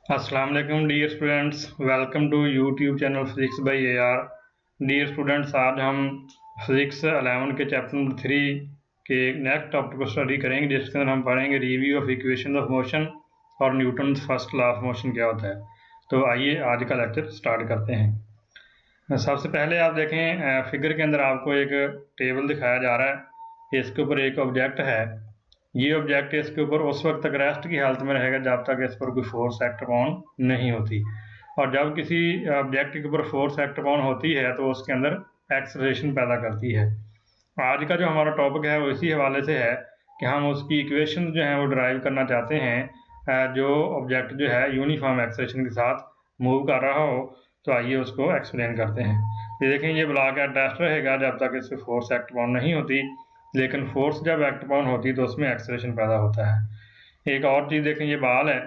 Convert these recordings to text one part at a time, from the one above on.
अस्सलाम वालेकुम dear students, welcome to YouTube channel physics by AR। Dear students, आज हम फिजिक्स 11 के चैप्टर नंबर 3 के नेक्स्ट टॉपिक को स्टडी करेंगे, जिसके अंदर हम पढ़ेंगे review of equation of motion और Newton first law of motion क्या होता है। तो आइए आज का लेक्चर स्टार्ट करते हैं। सबसे पहले आप देखें, फिगर के अंदर आपको एक टेबल दिखाया जा रहा है। इसके ऊपर एक ऑब्जेक्ट है। ये ऑब्जेक्ट इसके ऊपर उस वक्त तक रेस्ट की हालत में रहेगा जब तक इस पर कोई फोर्स एक्ट अपॉन नहीं होती, और जब किसी ऑब्जेक्ट के ऊपर फोर्स एक्ट अपॉन होती है तो उसके अंदर एक्सेलरेशन पैदा करती है। आज का जो हमारा टॉपिक है वो इसी हवाले से है कि हम उसकी इक्वेशन जो है वो ड्राइव करना चाहते हैं, जो ऑब्जेक्ट जो है यूनिफॉर्म एक्सेलरेशन के साथ मूव कर रहा हो। तो आइए उसको एक्सप्लेन करते हैं। ये देखें, ये ब्लॉक एट रेस्ट रहेगा जब तक इस पर फोर्स एक्ट अपॉन नहीं होती, लेकिन फोर्स जब एक्ट अपॉन होती है तो उसमें एक्सेलरेशन पैदा होता है। एक और चीज़ देखें, ये बाल है।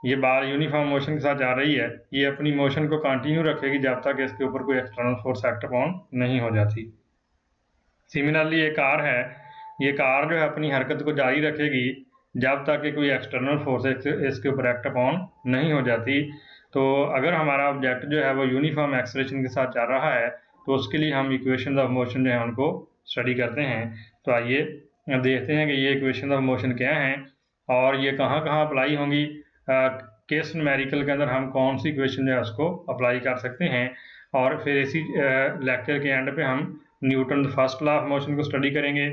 ये बाल यूनिफॉर्म मोशन के साथ जा रही है। ये अपनी मोशन को कंटिन्यू रखेगी जब तक इसके ऊपर कोई एक्सटर्नल फोर्स एक्ट अपॉन नहीं हो जाती। सिमिलरली ये कार है। ये कार जो है अपनी हरकत को जारी रखेगी जब तक कि कोई एक्सटर्नल फोर्स इसके ऊपर एक्ट अपॉन नहीं हो जाती। तो अगर हमारा ऑब्जेक्ट जो है वो यूनिफॉर्म एक्सेलरेशन के साथ चल रहा है तो उसके लिए हम इक्वेशन ऑफ मोशन जो है उनको स्टडी करते हैं। तो आइए देखते हैं कि ये इक्वेशन ऑफ मोशन क्या हैं और ये कहाँ कहाँ अप्लाई होंगी, किस न्यूमेरिकल के अंदर हम कौन सी इक्वेशन जो है उसको अप्लाई कर सकते हैं। और फिर इसी लेक्चर के एंड पे हम Newton first law of motion को स्टडी करेंगे,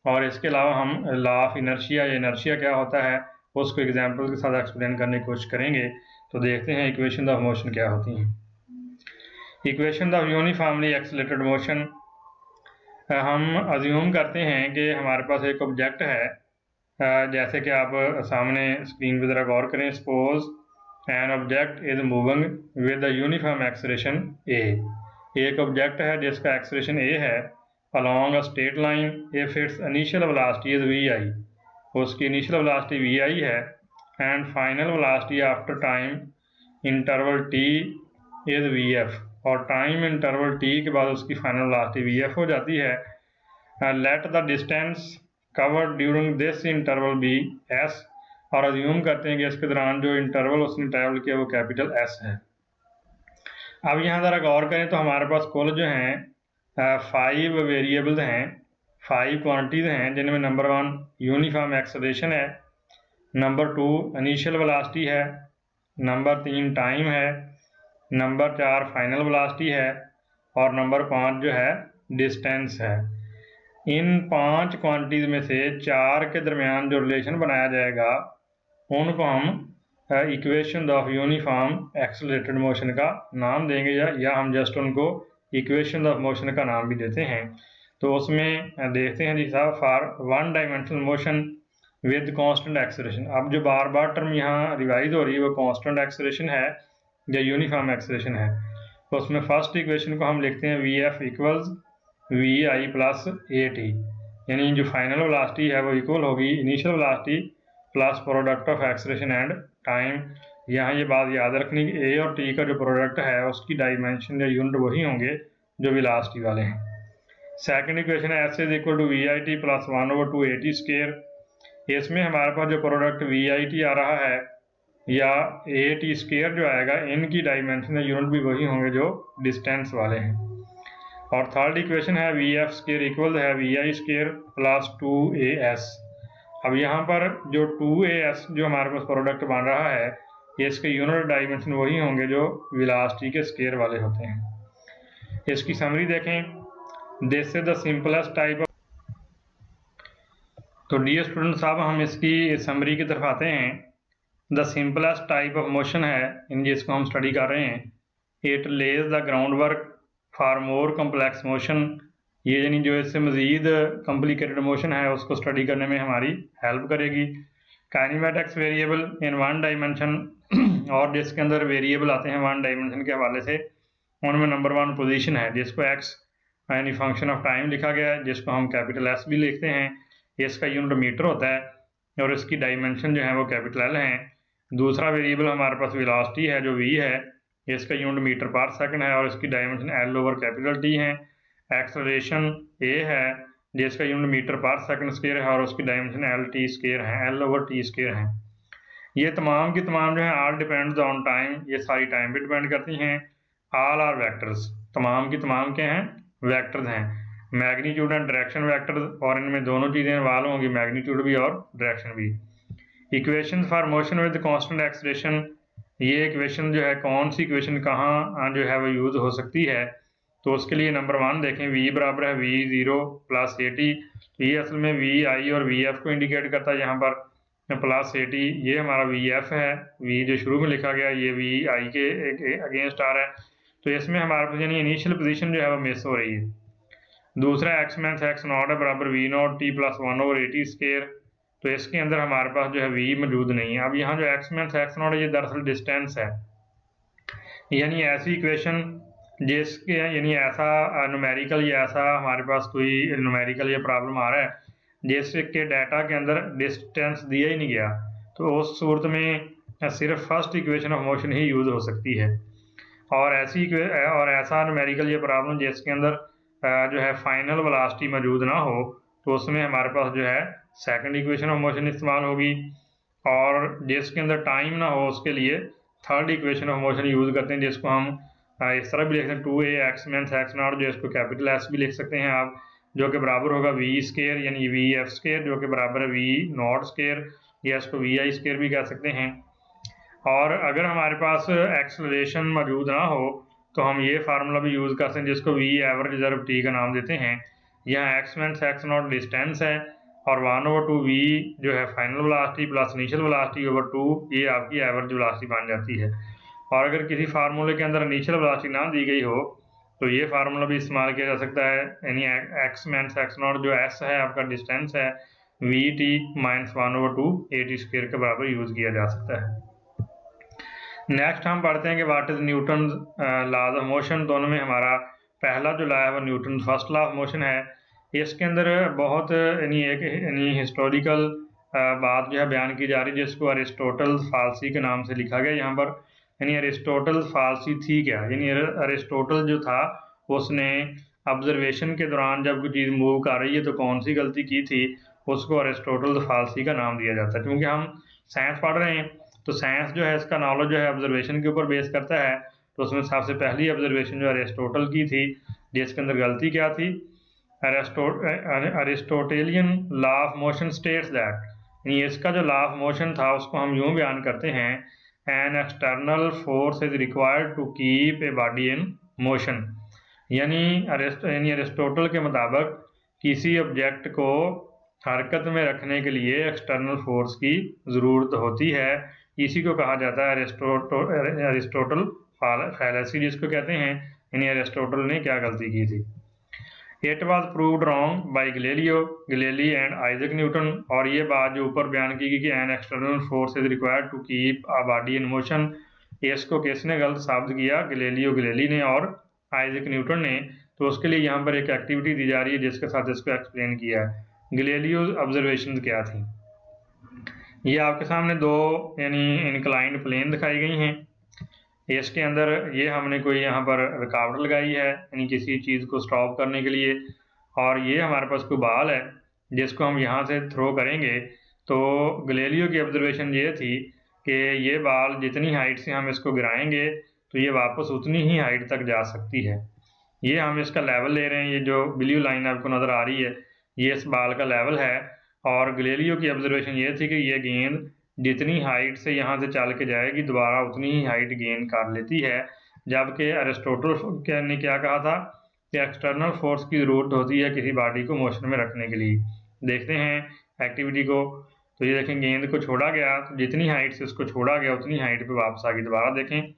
और इसके अलावा हम लॉ ऑफ इनर्शिया या इनर्शिया क्या होता है उसको एग्जाम्पल के साथ एक्सप्लेन करने की कोशिश करेंगे। तो देखते हैं इक्वेशन ऑफ मोशन क्या होती हैं। Equation of uniformly accelerated motion, हम अज्यूम करते हैं कि हमारे पास एक ऑब्जेक्ट है। जैसे कि आप सामने स्क्रीन पर ज़रा गौर करें। Suppose an object is moving with the uniform acceleration a. एक ऑब्जेक्ट है जिसका एक्सेलरेशन ए है along a straight line if its initial velocity is vi। उसकी इनिशियल वेलोसिटी vi है and final velocity after time interval t is vf, और time interval t के बाद उसकी फाइनल वेलोसिटी vf हो जाती है। Let the distance covered during this interval be s, और अज्यूम करते हैं कि इसके दौरान जो इंटरवल उसने ट्रैवल किया वो कैपिटल S है। अब यहाँ ज़रा गौर करें तो हमारे पास कुल जो हैं 5 वेरिएबल्स हैं, 5 क्वांटिटीज़ हैं, जिनमें नंबर 1 यूनिफॉर्म एक्सेलरेशन है, नंबर 2 इनिशियल वेलोसिटी है, नंबर 3 टाइम है, नंबर 4 फाइनल वेलोसिटी है, और नंबर 5 जो है डिस्टेंस है। इन 5 क्वांटिटीज़ में से 4 के दरमियान जो रिलेशन बनाया जाएगा उनको हम equation of uniform accelerated motion का नाम देंगे, या हम जस्ट उनको इक्वेशन ऑफ मोशन का नाम भी देते हैं। तो उसमें देखते हैं जी साहब, for one dimensional motion with constant acceleration. अब जो बार बार टर्म यहाँ रिवाइज हो रही है वो कांस्टेंट एक्सेलरेशन है या यूनिफॉर्म एक्सेलरेशन है। तो उसमें फर्स्ट इक्वेशन को हम लिखते हैं Vf equals Vi plus AT, यानी जो फाइनल वेलोसिटी है वो इक्वल होगी initial velocity plus product of acceleration and time. यहाँ ये बात याद रखनी कि ए और टी का जो प्रोडक्ट है उसकी डायमेंशन या यूनिट वही होंगे जो वेलोसिटी वाले हैं। सेकंड इक्वेशन है S is equal to VIT plus 1/2 AT square. इसमें हमारे पास जो प्रोडक्ट VIT आ रहा है या AT स्क्वायर जो आएगा, इनकी डायमेंशन या यूनिट भी वही होंगे जो डिस्टेंस वाले हैं। और थर्ड इक्वेशन है VF स्क्वायर इक्वल है VI स्क्वायर प्लस 2AS। अब यहाँ पर जो 2AS जो हमारे पास प्रोडक्ट बन रहा है, ये इसके यूनिट डायमेंशन वही होंगे जो वेलोसिटी के स्क्वायर वाले होते हैं। इसकी समरी देखें, this is the simplest type of. तो डियर स्टूडेंट साहब, हम इसकी समरी की तरफ आते हैं। The simplest type of motion है इन जिसको हम स्टडी कर रहे हैं। It Lay's the ground work for more complex motion. ये यानी जो इससे मज़ीद कॉम्प्लिकेटेड मोशन है उसको स्टडी करने में हमारी हेल्प करेगी। Kinematics variable in one dimension, और जिसके अंदर वेरिएबल आते हैं वन डायमेंशन के हवाले से, उनमें नंबर 1 पोजीशन है जिसको x यानी फंक्शन ऑफ टाइम लिखा गया है, जिसको हम कैपिटल S भी लिखते हैं। इसका यूनिट मीटर होता है और इसकी डायमेंशन जो है वो कैपिटल L है। दूसरा वेरिएबल हमारे पास वेलोसिटी है जो v है, इसका यूनिट मीटर पर सेकंड है और इसकी dimension L over capital T है। एक्सेलरेशन a है जिसका यूनिट मीटर पर सेकंड स्क्वायर है और उसकी डायमेंशन LT स्क्वायर है, L ओवर T स्क्वायर है। ये तमाम की तमाम जो है ऑल डिपेंड्स ऑन टाइम, ये सारी टाइम पे डिपेंड करती हैं। ऑल आर वेक्टर्स, तमाम की तमाम क्या हैं, वेक्टर्स हैं। मैग्नीट्यूड एंड डायरेक्शन वेक्टर्स, और इनमें दोनों चीज़ें इन्वॉल्व होंगी, मैग्नीट्यूड भी और डायरेक्शन भी। Equation for motion with constant acceleration, ये इक्वेशन जो है कौन सी इक्वेशन कहाँ जो है वो यूज़ हो सकती है, तो उसके लिए नंबर 1 देखें, v बराबर है v0 प्लस ए टी। ये असल में वी आई और वी एफ को इंडिकेट करता है, यहाँ पर प्लस ए टी ये हमारा वी एफ है, v जो शुरू में लिखा गया ये वी आई के अगेंस्ट आ रहा है, तो इसमें हमारे पास यानी इनिशियल पोजीशन जो है वो मिस हो रही है। दूसरा एक्स मैंथ एक्स नॉट है बराबर V naught T plus 1/80 square, तो इसके अंदर हमारे पास जो है v मौजूद नहीं है। अब यहाँ जो एक्स मैंथ एक्स नॉट है ये दरअसल डिस्टेंस है, यानी ऐसी इक्वेशन जिसके यानी ऐसा न्यूमेरिकल या ऐसा हमारे पास कोई न्यूमेरिकल या प्रॉब्लम आ रहा है जिसके डाटा के अंदर डिस्टेंस दिया ही नहीं गया, तो उस सूरत में सिर्फ first equation of motion he use हो सकती है। और ऐसा न्यूमेरिकल या प्रॉब्लम जिसके अंदर जो है फाइनल वेलोसिटी मौजूद ना हो, तो उसमें हमारे पास जो है सेकंड इक्वेशन ऑफ मोशन इस्तेमाल होगी। और जिसके अंदर टाइम ना हो उसके लिए third equation of motion use करते हैं, जिसको हम इस तरह भी लिख सकते हैं 2a एक्स मैंथ एक्स नॉट, जो इसको कैपिटल एस भी लिख सकते हैं आप, जो कि बराबर होगा वी स्केयर यानी वी एफ स्केयर, जो कि बराबर है वी नॉट स्केयर, या इसको वी आई स्केयर भी कह सकते हैं। और अगर हमारे पास एक्सलरेशन मौजूद ना हो तो हम ये फार्मूला भी यूज़ कर सकते हैं, जिसको वी एवरेज रिजर्व टी का नाम देते हैं। यहाँ एक्स मैंथ एक्स नॉट डिस्टेंस है, और 1/2 वी जो है final velocity plus initial velocity over 2, ये आपकी एवरेज वेलोसिटी बन जाती है। और अगर किसी फार्मूले के अंदर इनिशियल वेलोसिटी ना दी गई हो तो ये फार्मूला भी इस्तेमाल किया जा सकता है, यानी एक्स मैंथ एक्स नॉट जो एस है आपका डिस्टेंस है, we T minus 1/2 A T square के बराबर यूज़ किया जा सकता है। नेक्स्ट हम पढ़ते हैं कि what is Newton laws of motion. दोनों में हमारा पहला जो लॉ है वो Newton first law of motion है। इसके अंदर बहुत यानी हिस्टोरिकल बात जो है बयान की जा रही है, जिसको अरिस्टोटल फारसी के नाम से लिखा गया यहाँ पर। यानी अरिस्टोटल फारसी थी क्या, यानी अरिस्टोटल जो था उसने ऑब्जर्वेशन के दौरान जब कोई चीज़ मूव कर रही है तो कौन सी गलती की थी, उसको अरिस्टोटल फारसी का नाम दिया जाता है। क्योंकि हम साइंस पढ़ रहे हैं तो साइंस जो है इसका नॉलेज जो है ऑब्जर्वेशन के ऊपर बेस करता है, तो उसमें सबसे पहली ऑब्जर्वेशन जो अरिस्टोटल की थी, जिसके अंदर गलती क्या थी, Aristotelian law of motion states that, यानी इसका जो लॉ ऑफ मोशन था उसको हम यूँ बयान करते हैं, an external force is required to keep a body in motion. यानी अरिस्टोटल के मुताबिक किसी ऑब्जेक्ट को हरकत में रखने के लिए एक्सटर्नल फोर्स की ज़रूरत होती है। इसी को कहा जाता है अरिस्टोटल फैलेसी जिसको कहते हैं, यानी अरिस्टोटल ने क्या गलती की थी। It was proved wrong by Galileo and Isaac Newton, और ये बात जो ऊपर बयान की गई कि an external force is required to keep a body in motion, इसको किसने गलत साबित किया, गलीली ने और आइजक न्यूटन ने। तो उसके लिए यहाँ पर एक एक्टिविटी दी जा रही है जिसके साथ इसको एक्सप्लेन किया है। गलीलियोज ऑब्जर्वेशन क्या थी, ये आपके सामने दो यानी इंक्लाइंड प्लेन दिखाई गई हैं। इसके अंदर ये हमने कोई यहाँ पर रुकावट लगाई है, यानी किसी चीज़ को स्टॉप करने के लिए, और ये हमारे पास कोई बाल है जिसको हम यहाँ से थ्रो करेंगे। तो गलीलियो की ऑब्जर्वेशन ये थी कि ये बाल जितनी हाइट से हम इसको गिराएंगे तो ये वापस उतनी ही हाइट तक जा सकती है। ये हम इसका लेवल ले रहे हैं, ये जो ब्लू लाइन आपको नज़र आ रही है ये इस बाल का लेवल है। और गलीलियो की ऑब्जर्वेशन ये थी कि ये गेंद जितनी हाइट से यहाँ से चल के जाएगी दोबारा उतनी ही हाइट गेन कर लेती है। जबकि अरिस्टोटल ने क्या कहा था कि एक्सटर्नल फोर्स की ज़रूरत होती है किसी बॉडी को मोशन में रखने के लिए। देखते हैं एक्टिविटी को, तो ये देखें गेंद को छोड़ा गया तो जितनी हाइट से उसको छोड़ा गया उतनी हाइट पे वापस आ गई। दोबारा देखें,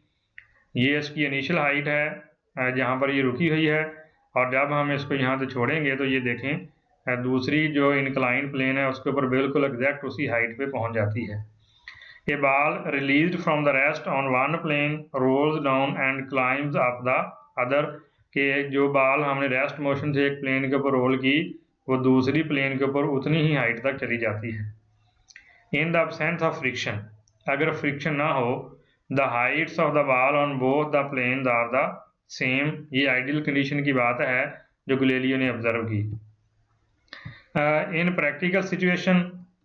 ये इसकी इनिशियल हाइट है जहाँ पर ये रुकी हुई है, और जब हम इसको यहाँ से छोड़ेंगे तो ये देखें दूसरी जो इंक्लाइन प्लेन है उसके ऊपर बिल्कुल एग्जैक्ट उसी हाइट पे पहुँच जाती है। A ball released from the rest on one plane rolls down and climbs up the other, के जो बॉल हमने रेस्ट मोशन से एक प्लेन के ऊपर रोल की वो दूसरी प्लेन के ऊपर उतनी ही हाइट तक चली जाती है। In the absence of friction, अगर फ्रिक्शन ना हो, the heights of the ball on both the plane are the same. ये आइडियल कंडीशन की बात है जो गलीलियो ने ऑब्जर्व की। In practical situation,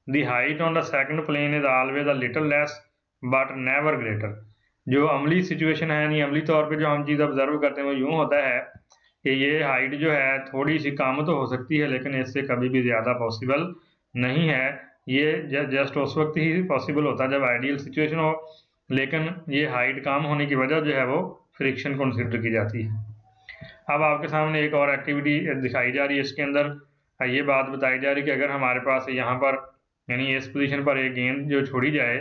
the height on the second plane is always a little less but never greater. जो अमली situation है, यानी अमली तौर पे जो हम चीज़ ऑब्जर्व करते हैं वो यूँ होता है कि ये हाइट जो है थोड़ी सी कम तो हो सकती है, लेकिन इससे कभी भी ज़्यादा पॉसिबल नहीं है। ये जस्ट उस वक्त ही पॉसिबल होता है जब आइडियल सिचुएशन हो, लेकिन ये हाइट कम होने की वजह जो है वो फ्रिक्शन कंसिडर की जाती है। अब आपके सामने एक और एक्टिविटी दिखाई जा रही है, इसके अंदर ये बात बताई जा रही है कि अगर हमारे पास यहाँ पर यानी इस पोजीशन पर एक गेंद जो छोड़ी जाए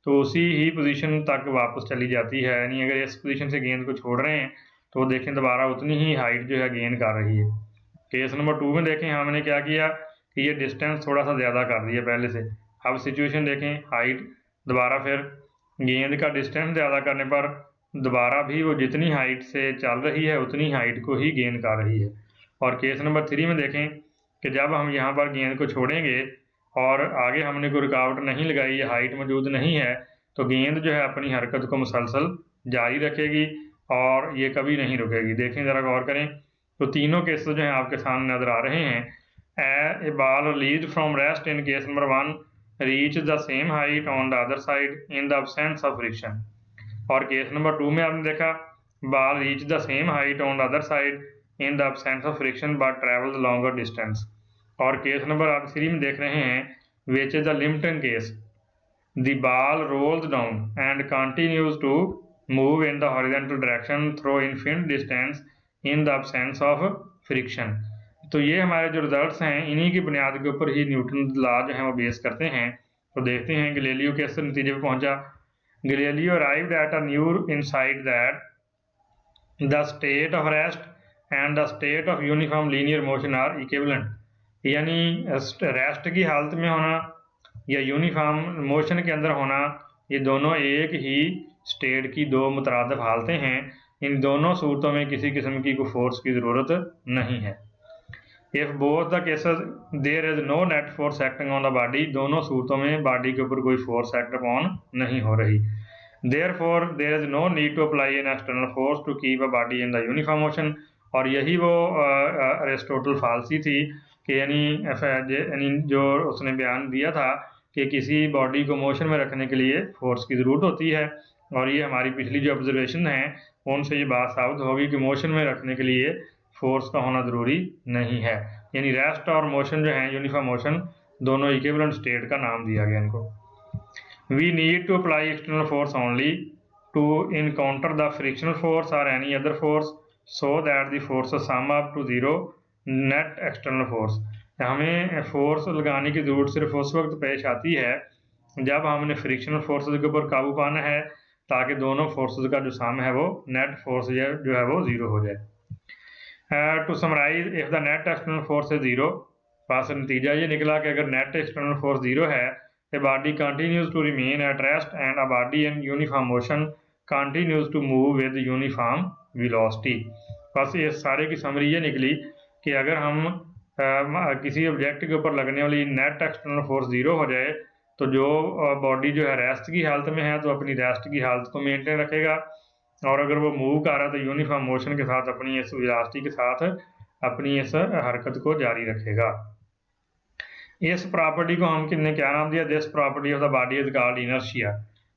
तो उसी ही पोजीशन तक वापस चली जाती है, यानी अगर इस पोजीशन से गेंद को छोड़ रहे हैं तो देखें दोबारा उतनी ही हाइट जो है गेन कर रही है। केस नंबर 2 में देखें हमने क्या किया कि ये डिस्टेंस थोड़ा सा ज़्यादा कर दिया पहले से। अब सिचुएशन देखें, हाइट दोबारा फिर गेंद का डिस्टेंस ज़्यादा करने पर दोबारा भी वो जितनी हाइट से चल रही है उतनी हाइट को ही गेन कर रही है। और केस नंबर 3 में देखें कि जब हम यहाँ पर गेंद को छोड़ेंगे और आगे हमने कोई रुकावट नहीं लगाई, ये हाइट मौजूद नहीं है, तो गेंद जो है अपनी हरकत को मुसलसल जारी रखेगी और ये कभी नहीं रुकेगी। देखें ज़रा गौर करें, तो तीनों केसेस जो हैं आपके सामने नज़र आ रहे हैं। A ball release from rest in case number 1 reach the same height on the other side in the absence of friction. और केस नंबर 2 में आपने देखा ball reach the same height on the other side in the absence of friction but travel the longer distance. और case number आप 3 में देख रहे हैं which is the limiting case, the ball rolls down and continues to move in the horizontal direction through infinite distance in the absence of friction. तो ये हमारे जो रिजल्ट्स हैं इन्हीं की बुनियाद के ऊपर ही न्यूटन लॉ जो है वो बेस करते हैं। तो देखते हैं गैलीलियो कैसे नतीजे पर पहुंचा। Galileo arrived at a new insight that the state of rest and the state of uniform linear motion are equivalent. यानी रेस्ट की हालत में होना या यूनिफॉर्म मोशन के अंदर होना, ये दोनों एक ही स्टेट की दो मुतरादिफ हालतें हैं। इन दोनों सूरतों में किसी किस्म की कोई फोर्स की ज़रूरत नहीं है। If both the cases there is no net force acting on the body, दोनों सूरतों में बॉडी के ऊपर कोई फोर्स एक्ट अपॉन नहीं हो रही। Therefore there is no need to apply an external force to keep a body in the uniform motion. और यही वो अरिस्टोटल फालसी थी कि यानी जो उसने बयान दिया था कि किसी बॉडी को मोशन में रखने के लिए फोर्स की ज़रूरत होती है। और ये हमारी पिछली जो ऑब्जर्वेशन है उनसे ये बात साबित होगी कि मोशन में रखने के लिए फोर्स का होना ज़रूरी नहीं है। यानी रेस्ट और मोशन जो है यूनिफॉर्म मोशन दोनों इक्विवेलेंट स्टेट का नाम दिया गया इनको। We need to apply external force only to encounter the frictional force और any other force so that the force sum up to zero net external force. हमें फोर्स लगाने की ज़रूरत सिर्फ उस वक्त पेश आती है जब हमने फ्रिक्शनल फोर्सेज के ऊपर काबू पाना है, ताकि दोनों फोर्सेज का जो सम है वो नेट फोर्स जो है वो ज़ीरो हो जाए। To summarise, if the net external force है ज़ीरो, बस नतीजा ये निकला कि अगर नेट एक्सटर्नल फोर्स ज़ीरो है, a body continues to remain at rest and a body in uniform motion continues to move with uniform velocity. बस ये सारे की समरी ये निकली कि अगर हम किसी ऑब्जेक्ट के ऊपर लगने वाली नेट एक्सटर्नल फोर्स ज़ीरो हो जाए तो जो बॉडी जो है रेस्ट की हालत में है तो अपनी रेस्ट की हालत को मेंटेन रखेगा, और अगर वो मूव कर रहा है तो यूनिफॉर्म मोशन के साथ अपनी इस वेलोसिटी के साथ अपनी इस हरकत को जारी रखेगा। इस प्रॉपर्टी को हम किसने क्या नाम दिया, this property of the body is called inertia.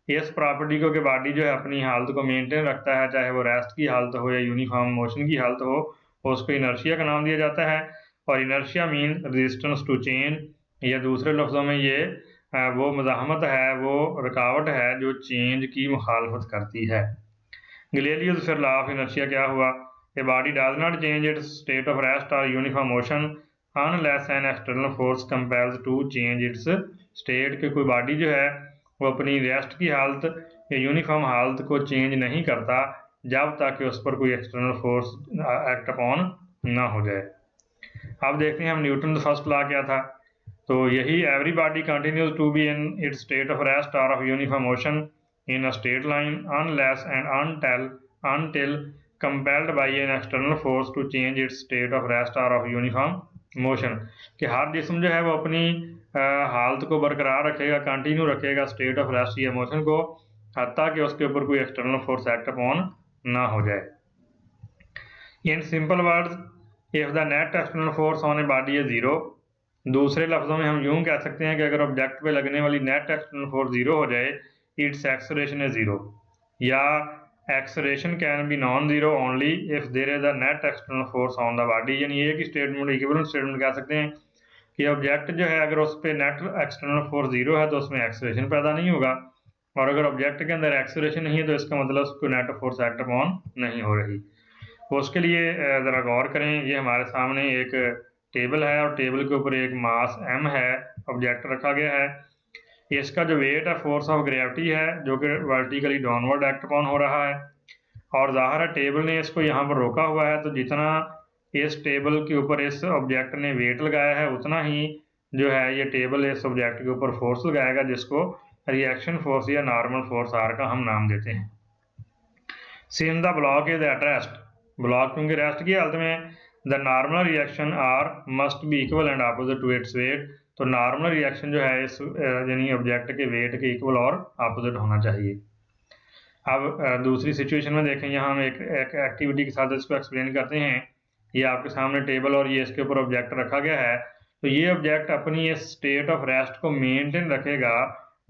इस प्रॉपर्टी को कि बॉडी जो है अपनी हालत को मेंटेन रखता है, चाहे वो रेस्ट की हालत हो या यूनिफॉर्म मोशन की हालत हो, उसको इनर्शिया का नाम दिया जाता है। और inertia mean resistance to change, या दूसरे लफ्ज़ों में ये वो मज़ाहमत है, वो रुकावट है जो चेंज की मुखालफत करती है। गैलीलियो's फिर लॉ ऑफ इनर्शिया क्या हुआ, a body does not change its state of rest और uniform motion unless an external force compels to change its state. कि कोई बॉडी जो है वो अपनी रेस्ट की हालत या यूनिफॉर्म हालत को चेंज नहीं करता जब तक कि उस पर कोई एक्सटर्नल फोर्स एक्ट अपॉन ना हो जाए। अब देखते हैं हम न्यूटन फर्स्ट लॉ क्या था। तो यही every body continues to be in its state of rest और of uniform motion in a straight line unless and until compelled by an external force to change its state of rest or of uniform motion। कि हर जिस्म जो है वो अपनी हालत को बरकरार रखेगा, कंटिन्यू रखेगा स्टेट ऑफ रेस्ट या मोशन को, हत्ता कि उसके ऊपर कोई एक्सटर्नल फोर्स एक्ट अपॉन ना हो जाए। In simple words, if the net external force on a body is zero दूसरे लफ्ज़ों में हम यूं कह सकते हैं कि अगर ऑब्जेक्ट पे लगने वाली नेट एक्सटर्नल फोर्स ज़ीरो हो जाए, इट्स एक्सलेरेशन इज ज़ीरो, या acceleration can be non zero only if there is a net external force on the body. यानी एक ही स्टेटमेंट, इक्विवेलेंट स्टेटमेंट कह सकते हैं कि ऑब्जेक्ट जो है अगर उस पर नेट एक्सटर्नल फोर्स ज़ीरो है तो उसमें एक्सलेरेशन पैदा नहीं होगा, और अगर ऑब्जेक्ट के अंदर एक्सलेरेशन नहीं है तो इसका मतलब उसको नेट फोर्स एक्ट अपॉन नहीं हो रही। तो उसके लिए ज़रा गौर करें, ये हमारे सामने एक टेबल है और टेबल के ऊपर एक मास m है, ऑब्जेक्ट रखा गया है। इसका जो वेट है फोर्स ऑफ ग्रेविटी है जो कि वर्टिकली डाउनवर्ड एक्ट अपॉन हो रहा है, और ज़ाहिर है टेबल ने इसको यहाँ पर रोका हुआ है, तो जितना इस टेबल के ऊपर इस ऑब्जेक्ट ने वेट लगाया है उतना ही जो है ये टेबल इस ऑब्जेक्ट के ऊपर फोर्स लगाएगा, जिसको रिएक्शन फोर्स या नॉर्मल फोर्स आर का हम नाम देते हैं। Since the block is at rest, block क्योंकि रेस्ट की हालत में, the normal reaction R must be equal and opposite to its weight, तो नॉर्मल रिएक्शन जो है इस यानी ऑब्जेक्ट के वेट के इक्वल और अपोजिट होना चाहिए। अब दूसरी सिचुएशन में देखें, यहाँ हम एक एक्टिविटी के साथ इसको एक्सप्लेन करते हैं। ये आपके सामने टेबल और ये इसके ऊपर ऑब्जेक्ट रखा गया है, तो ये ऑब्जेक्ट अपनी इस स्टेट ऑफ रेस्ट को मेंटेन रखेगा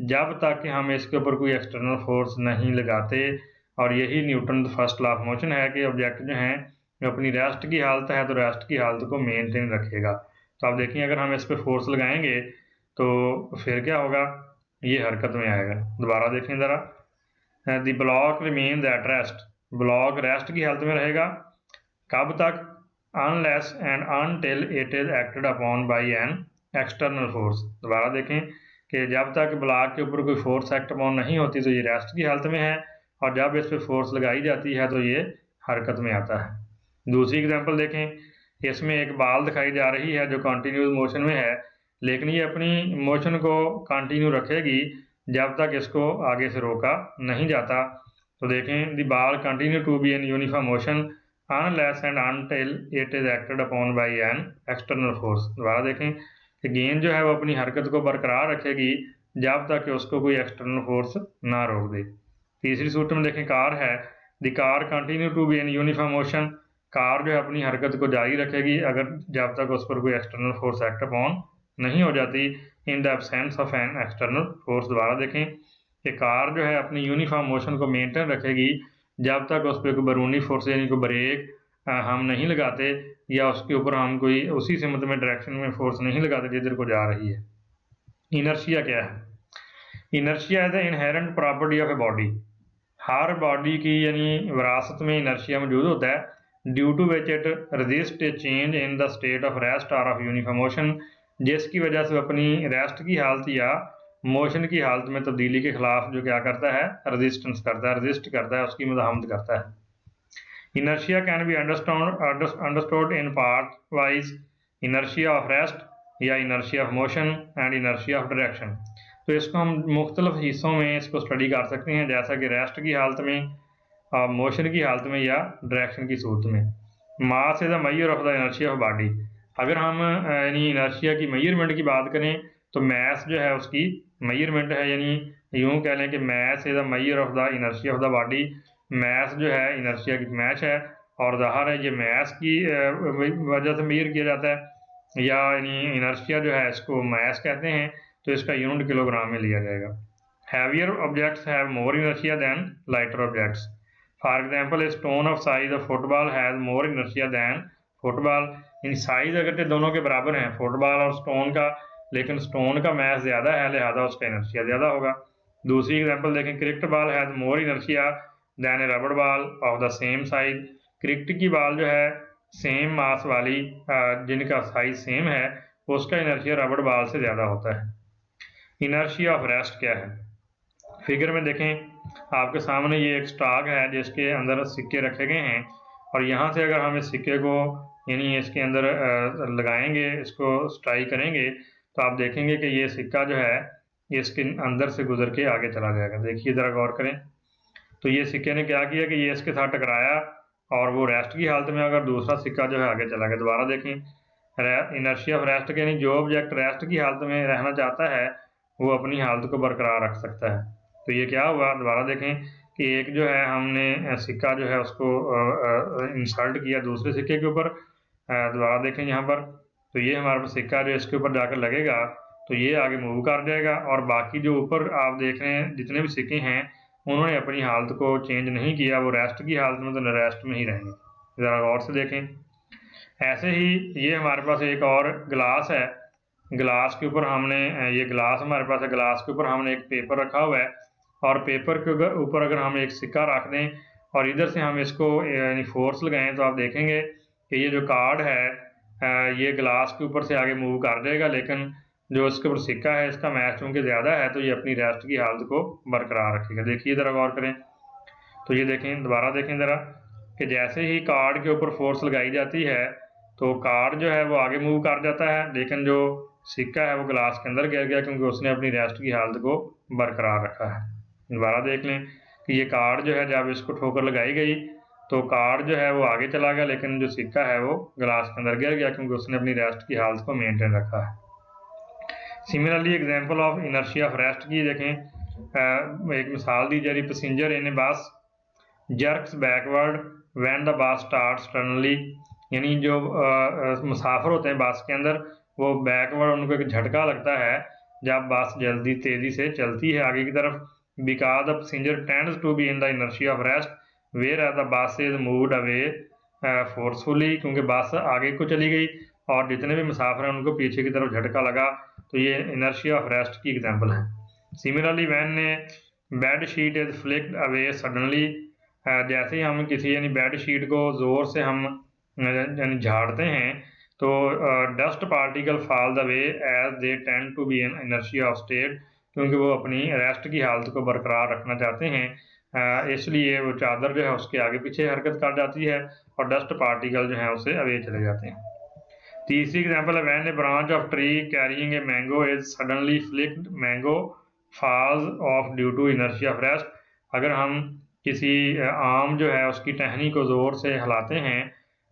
जब तक कि हम इसके ऊपर कोई एक्सटर्नल फोर्स नहीं लगाते, और यही Newton first law of motion है कि ऑब्जेक्ट जो है अपनी रेस्ट की हालत है तो रेस्ट की हालत को मेंटेन रखेगा। तो आप देखिए अगर हम इस पर फोर्स लगाएंगे तो फिर क्या होगा, ये हरकत में आएगा। दोबारा देखें ज़रा, the block remains at rest, block rest की हालत में रहेगा कब तक, unless and until it is acted upon by an external force. दोबारा देखें कि जब तक ब्लॉक के ऊपर कोई फोर्स एक्ट अपॉन नहीं होती तो ये रेस्ट की हालत में है, और जब इस पर फोर्स लगाई जाती है तो ये हरकत में आता है। दूसरी एग्जांपल देखें, इसमें एक बॉल दिखाई जा रही है जो कंटिन्यूस मोशन में है, लेकिन ये अपनी मोशन को कंटिन्यू रखेगी जब तक इसको आगे से रोका नहीं जाता। तो देखें, the ball continue to be in uniform motion unless and until it is acted upon by an external force. दोबारा देखें कि गेंद जो है वो अपनी हरकत को बरकरार रखेगी जब तक कि उसको कोई एक्सटर्नल फोर्स ना रोक दे। तीसरी सूत्र में देखें, कार है, the car continue to be in uniform motion, car जो है अपनी हरकत को जारी रखेगी अगर जब तक उस पर कोई एक्सटर्नल फोर्स एक्ट अपॉन नहीं हो जाती, इन the absence of N external force. दोबारा देखें कि कार जो है अपनी यूनिफॉर्म मोशन को मेंटेन रखेगी जब तक उस पर कोई बैरूनी फोर्स यानी कोई ब्रेक हम नहीं लगाते, या उसके ऊपर हम कोई उसी सिमत में डायरेक्शन में फोर्स नहीं लगाते जिधर को जा रही है। इनर्शिया क्या है, inertia is the inherent property of a body, हर बॉडी की यानी विरासत में इनर्शिया मौजूद होता है, due to which it resist a change in the state of rest और ऑफ यूनिफॉर्म मोशन, जिसकी वजह से अपनी रेस्ट की हालत या मोशन की हालत में तब्दीली के खिलाफ जो क्या करता है, रेजिस्टेंस करता है, रेजिस्ट करता है, उसकी मज़ाहमत करता है। Inertia can be understood in part wise, inertia of rest या inertia of motion and inertia of direction. तो इसको हम मुख्तलिफ हिस्सों में इसको स्टडी कर सकते हैं, जैसा कि रेस्ट की हालत में, मोशन की हालत में या डायरेक्शन की सूरत में। Mass is the measure of the inertia of body, अगर हम यानी इनर्शिया की मेजरमेंट की बात करें तो मैस जो है उसकी मेजरमेंट है, यानी यूँ कह लें कि mass is the measure of the inertia of the body, mass जो है इनर्शिया की मैच है, और ज़ाहिर है ये मैस की वजह से मेजर किया जाता है, या यानी इनर्शिया जो है इसको मैस कहते हैं, तो इसका यूनिट किलोग्राम में लिया जाएगा। Heavier objects have more inertia than lighter objects, for example a stone of size of football has more inertia than football, in size अगर तो दोनों के बराबर हैं फुटबॉल और स्टोन का, लेकिन स्टोन का मैस ज़्यादा है लिहाजा उसका इनर्शिया ज़्यादा होगा। दूसरी एग्जांपल देखें, cricket ball has more inertia than a rubber ball of the same size, cricket की बॉल जो है सेम मास वाली जिनका साइज सेम है उसका इनर्शिया रबड़ बॉल से ज़्यादा होता है। इनर्शिया ऑफ रेस्ट क्या है, फिगर में देखें आपके सामने ये एक स्टॉक है जिसके अंदर सिक्के रखे गए हैं, और यहाँ से अगर हम इस सिक्के को यानी इसके अंदर लगाएंगे, इसको स्ट्राइक करेंगे, तो आप देखेंगे कि ये सिक्का जो है इसके अंदर से गुजर के आगे चला जाएगा। देखिए ज़रा गौर करें, तो ये सिक्के ने क्या किया कि ये इसके साथ टकराया और वो रेस्ट की हालत में, अगर दूसरा सिक्का जो है आगे चला गया। दोबारा देखें, इनर्शिया ऑफ रेस्ट यानी जो ऑब्जेक्ट रेस्ट की हालत में रहना चाहता है वो अपनी हालत को बरकरार रख सकता है। तो ये क्या हुआ, दोबारा देखें कि एक जो है हमने सिक्का जो है उसको इंसर्ट किया दूसरे सिक्के के ऊपर, दोबारा देखें यहाँ पर तो ये हमारे पास सिक्का जो इसके ऊपर जाकर लगेगा तो ये आगे मूव कर जाएगा, और बाकी जो ऊपर आप देख रहे हैं जितने भी सिक्के हैं उन्होंने अपनी हालत को चेंज नहीं किया, वो रेस्ट की हालत में तो रेस्ट में ही रहेंगे। ज़रा गौर से देखें। ऐसे ही ये हमारे पास एक और गिलास है, गिलास के ऊपर हमने ये गिलास हमारे पास है, गिलास के ऊपर हमने एक पेपर रखा हुआ है, और पेपर के ऊपर अगर हम एक सिक्का रख दें और इधर से हम इसको यानी फोर्स लगाएं तो आप देखेंगे कि ये जो कार्ड है ये गिलास के ऊपर से आगे मूव कर जाएगा, लेकिन जो इसके ऊपर सिक्का है इसका मैच चूँकि ज़्यादा है तो ये अपनी रेस्ट की हालत को बरकरार रखेगा। देखिए ज़रा गौर करें, तो ये देखें, दोबारा देखें ज़रा कि जैसे ही कार्ड के ऊपर फोर्स लगाई जाती है तो कार्ड जो है वो आगे मूव कर जाता है, लेकिन जो सिक्का है वो गिलास के अंदर गिर गया क्योंकि उसने अपनी रेस्ट की हालत को बरकरार रखा है। दोबारा देख लें कि ये कार्ड जो है जब इसको ठोकर लगाई गई तो कार्ड जो है वो आगे चला गया, लेकिन जो सिक्का है वो गिलास के अंदर गिर गया क्योंकि उसने अपनी रेस्ट की हालत को मेंटेन रखा है। Similarly example of inertia of rest की देखें, एक मिसाल दी जा रही, पैसेंजर इन ए बस jerks backward when the bus starts suddenly, यानी जो मुसाफिर होते हैं बस के अंदर वो बैकवर्ड उनको एक झटका लगता है जब बस जल्दी तेज़ी से चलती है आगे की तरफ, because the passenger tends to be in the inertia of rest whereas the bus is moved away forcefully, क्योंकि बस आगे को चली गई और जितने भी मुसाफिर हैं उनको पीछे की तरफ झटका लगा, तो ये इनर्शिया ऑफ रेस्ट की एग्जांपल है। Similarly when A bed sheet is flicked away suddenly, जैसे ही हम किसी यानी बेड शीट को ज़ोर से हम यानी झाड़ते हैं तो dust particle fall the way as they tend to be in inertia of state, क्योंकि वो अपनी रेस्ट की हालत को बरकरार रखना चाहते हैं, इसलिए वो चादर जो है उसके आगे पीछे हरकत कर जाती है और डस्ट पार्टिकल जो है उससे अवे चले जाते हैं। तीसरी एग्जांपल है when a branch of tree carrying a mango is suddenly flicked mango falls off due to inertia of rest, अगर हम किसी आम जो है उसकी टहनी को ज़ोर से हिलाते हैं,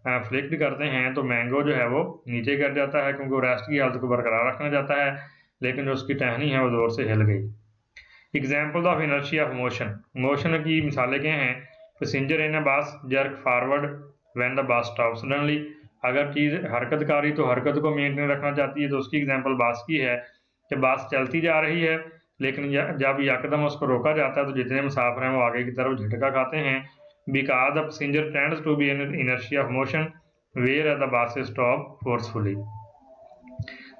फ्लिक्ड करते हैं, तो मैंगो जो है वो नीचे गिर जाता है क्योंकि वो रेस्ट की हालत को बरकरार रखना चाहता है, लेकिन जो उसकी टहनी है वो ज़ोर से हिल गई। Example of inertia of motion, motion की मिसालें क्या हैं, पैसेंजर इन ए बस jerk forward when the bus stop suddenly, अगर चीज़ हरकतकारी तो हरकत को मेंटेन रखना चाहती है तो उसकी एग्जांपल बस की है कि बस चलती जा रही है लेकिन जब यकदम उसको रोका जाता है तो जितने मुसाफिर हैं वो आगे की तरफ झटका खाते हैं, because the passenger tends to be in inertia of motion where the bus stop forcefully.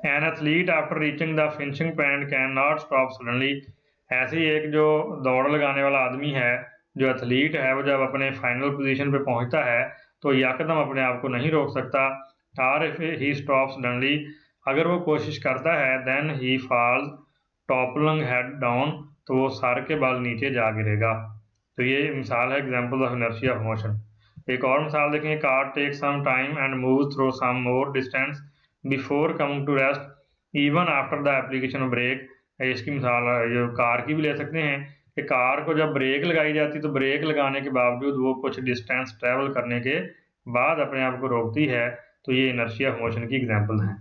An athlete after reaching the finishing point can not stop suddenly, ऐसे ही एक जो दौड़ लगाने वाला आदमी है, जो एथलीट है, वो जब अपने फाइनल पोजीशन पे पहुंचता है तो यकदम अपने आप को नहीं रोक सकता, और इफ ही स्टॉप्स सडनली, अगर वो कोशिश करता है, then he falls toppling head down, तो वो सर के बल नीचे जा गिरेगा। तो ये मिसाल है example of inertia of motion. एक और मिसाल देखें, car take some time and move through some more distance before coming to rest even after the application of brake, इसकी मिसाल जो कार की भी ले सकते हैं कि कार को जब ब्रेक लगाई जाती तो ब्रेक लगाने के बावजूद वो कुछ डिस्टेंस ट्रैवल करने के बाद अपने आप को रोकती है, तो ये इनर्शिया ऑफ मोशन की एग्जांपल है।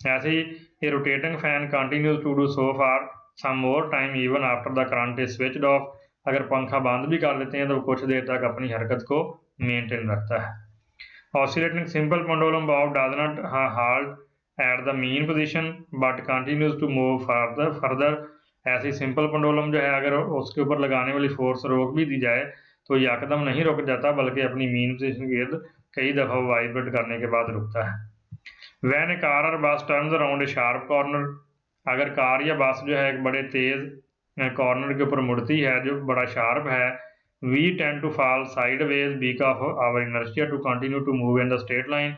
ऐसे ही a rotating fan continues to do so for some more time even after the current is switched off, अगर पंखा बंद भी कर देते हैं तो कुछ देर तक अपनी हरकत को मेंटेन रखता है। Oscillating simple pendulum bob does not halt at the mean position but continues to move further, ऐसी सिंपल पेंडुलम जो है अगर उसके ऊपर लगाने वाली फोर्स रोक भी दी जाए तो यकदम नहीं रुक जाता बल्कि अपनी मीन पोजीशन के इर्द कई दफ़ा वाइब्रेट करने के बाद रुकता है। वैन ए कार और बस turns around a sharp corner, अगर कार या बस जो है एक बड़े तेज़ कॉर्नर के ऊपर मुड़ती है जो बड़ा शार्प है, we tend to fall sideways because of our inertia to continue to move in the straight line,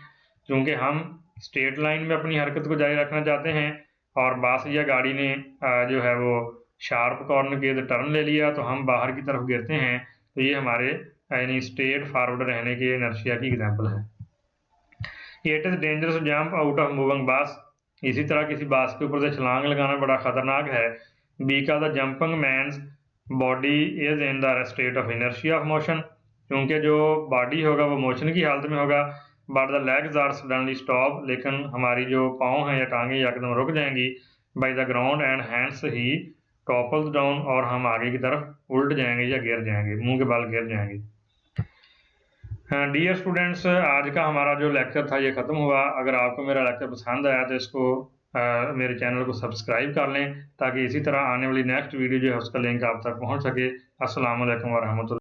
क्योंकि हम स्ट्रेट लाइन में अपनी हरकत को जारी रखना चाहते हैं और बस या गाड़ी ने जो है वो शार्प कॉर्नर के इधर टर्न ले लिया तो हम बाहर की तरफ गिरते हैं, तो ये हमारे यानी स्ट्रेट फॉरवर्ड रहने के इनर्शिया की एग्जांपल है। It is dangerous jump out of moving बस, इसी तरह किसी बस के ऊपर से छलांग लगाना बड़ा ख़तरनाक है, because the jumping man's body is in the state of inertia of motion, क्योंकि जो बॉडी होगा वो मोशन की हालत में होगा, but the legs are suddenly stop, लेकिन हमारी जो पाँव हैं या टांगें एकदम रुक जाएंगी, by the ground and hands he topples down, और हम आगे की तरफ उल्ट जाएंगे या गिर जाएंगे, मुंह के बल गिर जाएंगे। डियर स्टूडेंट्स, आज का हमारा जो लेक्चर था ये ख़त्म हुआ। अगर आपको मेरा लेक्चर पसंद आया तो इसको मेरे चैनल को सब्सक्राइब कर लें, ताकि इसी तरह आने वाली नेक्स्ट वीडियो जो है उसका लिंक आप तक पहुंच सके। अस्सलाम वालेकुम व रहमतुल्लाह।